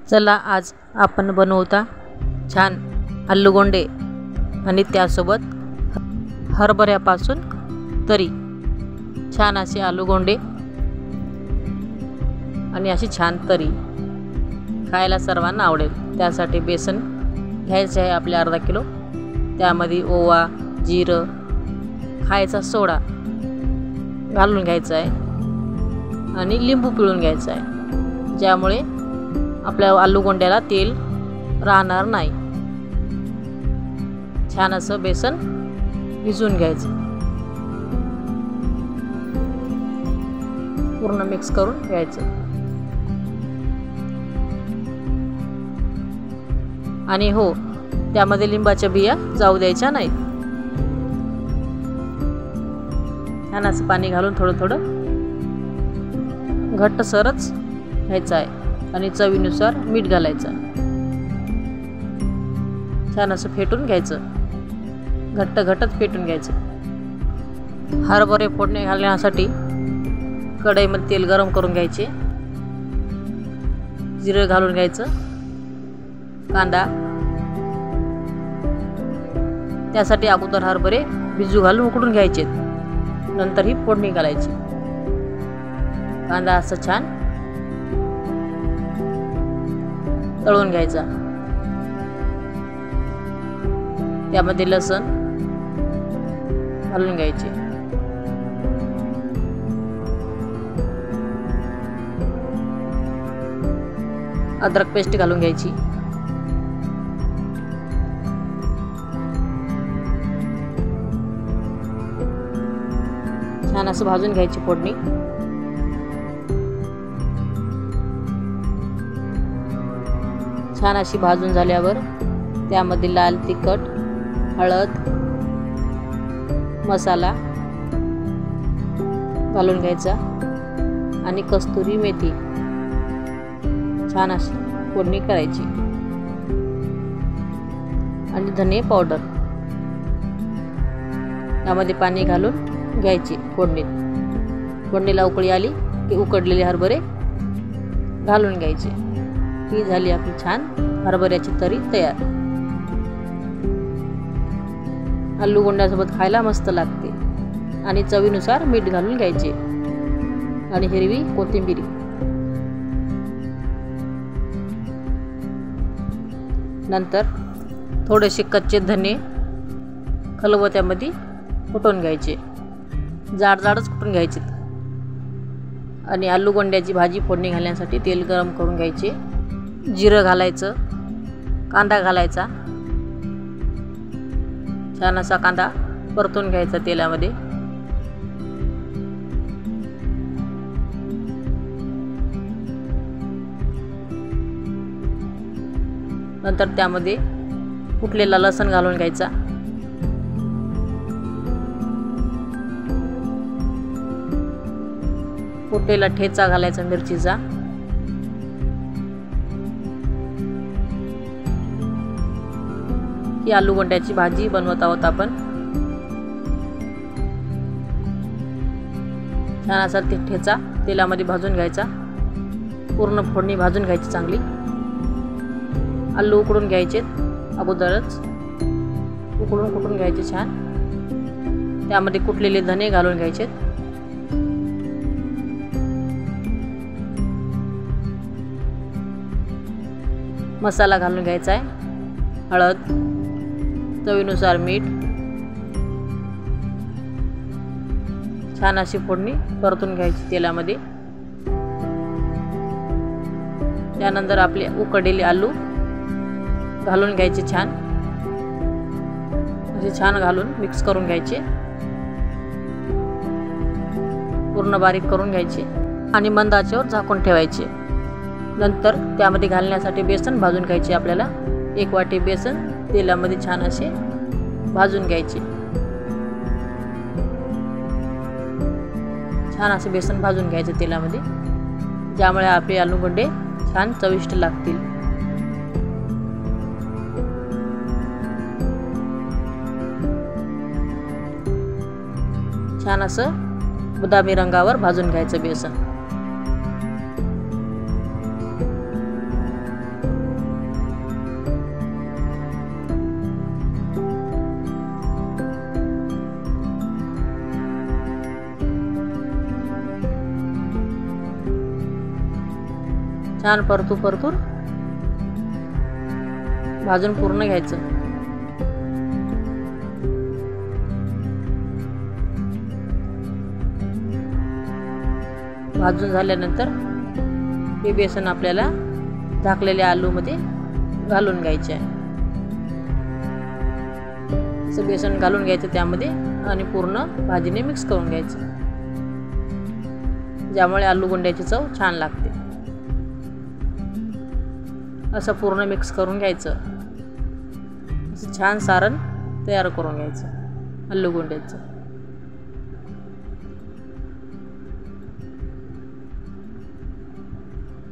चला आज आपण बनवता छान आलूगोंडे आणि त्यासोबत हरभऱ्यापासून तरी छान असे आलूगोंडे आणि अशी छान तरी खायला सर्वांना आवडेल। त्यासाठी बेसन घ्यायचे आहे आपले अर्धा किलो, त्यामध्ये ओवा, जिरं, खायचा सोडा घालून घ्यायचा आहे आणि लिंबू पिळून घ्यायचा आहे, ज्यामुळे आपल्या आलूगोंड्याला तेल राहणार नाही। छान असं बेसन भिजवून घ्यायचं, पूर्ण मिक्स करून घ्यायचं आणि हो, त्यामध्ये लिंबाच्या बिया जाऊ द्यायच्या नाहीत। छान असं पाणी घालून थोडं थोडं घट्ट सरच घ्यायचं आहे आणि चवीनुसार मीठ घालायचं। छान असं फेटून घ्यायचं, घट्ट घट्टच फेटून घ्यायचं। हरभरे फोडणी घालण्यासाठी कढईमध्ये तेल गरम करून घ्यायचे, जिरं घालून घ्यायचं, कांदा, त्यासाठी अगोदर हरभरे भिजू घालून उकडून घ्यायचे, नंतर ही फोडणी घालायची। कांदा असं छान तळून घ्यायचा, त्यामध्ये लसूण घालून घ्यायचे, अद्रक पेस्ट घालून घ्यायची, छान असं भाजून घ्यायची फोडणी। छान अशी भाजून झाल्यावर त्यामध्ये लाल तिखट, हळद, मसाला घालून घ्यायचा आणि कस्तुरी मेथी छान अशी फोडणी करायची आणि धने पावडर यामध्ये पाणी घालून घ्यायची फोडणीत। फोडणीला उकळी आली की उकडलेले हरभरे घालून घ्यायचे। ही झाली आपली छान हरभऱ्याची तरी तयार। आलूगोंड्यासोबत खायला मस्त लागते आणि चवीनुसार मीठ घालून घ्यायचे आणि हिरवी कोथिंबीर। नंतर थोडेसे कच्चे धने खलबत्त्यामध्ये कुटून घ्यायचे, जाड जाडच कुटून घ्यायचे आणि आलूगोंड्याची भाजी फोडणी घालण्यासाठी तेल गरम करून घ्यायचे, जिरं घालायचं, कांदा घालायचा, छान असा कांदा परतून घ्यायचा तेलामध्ये। नंतर त्यामध्ये कुटलेला लसूण घालून घ्यायचा, कुटलेला ठेचा घालायचा मिरचीचा, ही आलूगोंड्याची भाजी बनवत आहोत आपण। छान असा ठेचा तेलामध्ये भाजून घ्यायचा, पूर्ण फोडणी भाजून घ्यायची चांगली। आलू उकडून घ्यायचे अगोदरच, उकडून कुटून घ्यायचे छान, त्यामध्ये कुटलेले धने घालून घ्यायचे, मसाला घालून घ्यायचा आहे, हळद, चवीनुसार मीठ, छान अशी फोडणी परतून घ्यायची तेलामध्ये। त्यानंतर आपले उकडलेले आलू घालून घ्यायचे, छान असे छान घालून मिक्स करून घ्यायचे, पूर्ण बारीक करून घ्यायचे आणि मंद आचेवर झाकून ठेवायचे। नंतर त्यामध्ये घालण्यासाठी बेसन भाजून घ्यायचे। आपल्याला 1 वाटी बेसन तेलामध्ये छान असे भाजून घ्यायचे, छान असे बेसन भाजून घ्यायचे तेलामध्ये, ज्यामुळे आपले आलूगोंडे छान चविष्ट लागतील। छान असं बदामी रंगावर भाजून घ्यायचं बेसन। छान परतून भाजून पूर्ण घ्यायचं. भाजून झाल्यानंतर हे बेसन आपल्याला झाकलेल्या आलूमध्ये घालून घ्यायचे आहे. असं बेसन घालून घ्यायचं त्यामध्ये आणि पूर्ण भाजीने मिक्स करून घ्यायचं, ज्यामुळे आलू गुंड्याची चव छान लागते. असं पूर्ण मिक्स करून घ्यायचं. असं छान सारण तयार करून घ्यायचं आलू गुंड्याचं.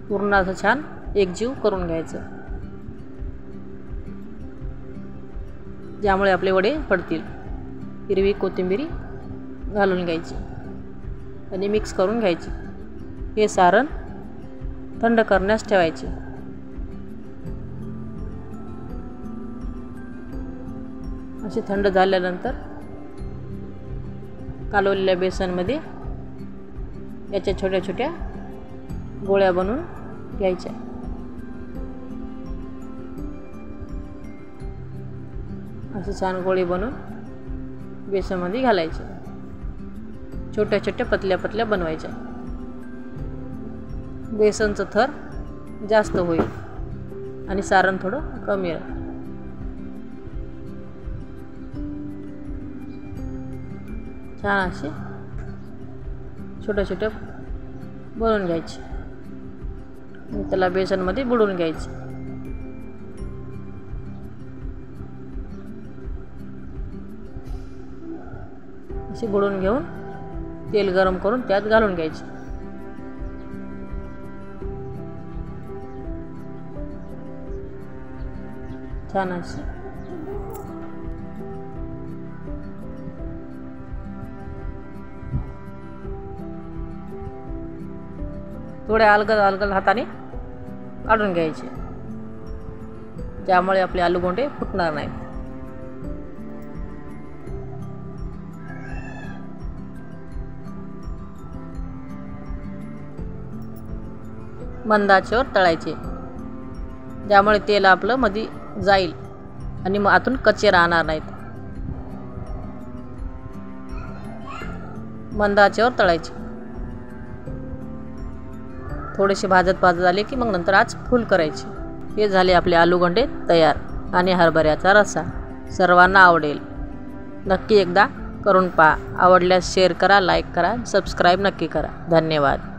पूर्ण असं छान एकजीव करून घ्यायचं, ज्यामुळे आपले वडे पडतील. हिरवी कोथिंबीर घालून घ्यायची आणि मिक्स करून घ्यायची. हे सारण थंड करण्यास ठेवायचे. असे थंड झाल्यानंतर कालवलेल्या बेसनमध्ये याच्या छोट्या छोट्या गोळ्या बनवून घ्यायच्या. असे छान गोळे बनवून बेसनमध्ये घालायचे. छोट्या छोट्या पतल्या बनवायच्या. बेसनचं थर जास्त होईल आणि सारण थोडं कमी राहील. छान असे छोट्या बनवून घ्यायचे. त्याला बेसनमध्ये बुडवून घ्यायचे. असे बुडवून घेऊन तेल गरम करून त्यात घालून घ्यायचे. छान असे थोडे अलगद हाताने काढून घ्यायचे, ज्यामुळे आपले आलू गोंडे फुटणार नाहीत. मंद आचेवर तळायचे, ज्यामुळे तेल आपलं मध्ये जाईल आणि मग आतून कच्चे राहणार नाहीत. मंद आचेवर तळायचे. थोडेसे भाजत आले की मग नंतर आज फुल करायचे. हे झाले आपले आलू गोंडे तयार आणि हरभऱ्याचा रस्सा. सर्वांना आवडेल. नक्की एकदा करून पहा. आवडल्यास शेअर करा, लाईक करा, सबस्क्राईब नक्की करा. धन्यवाद.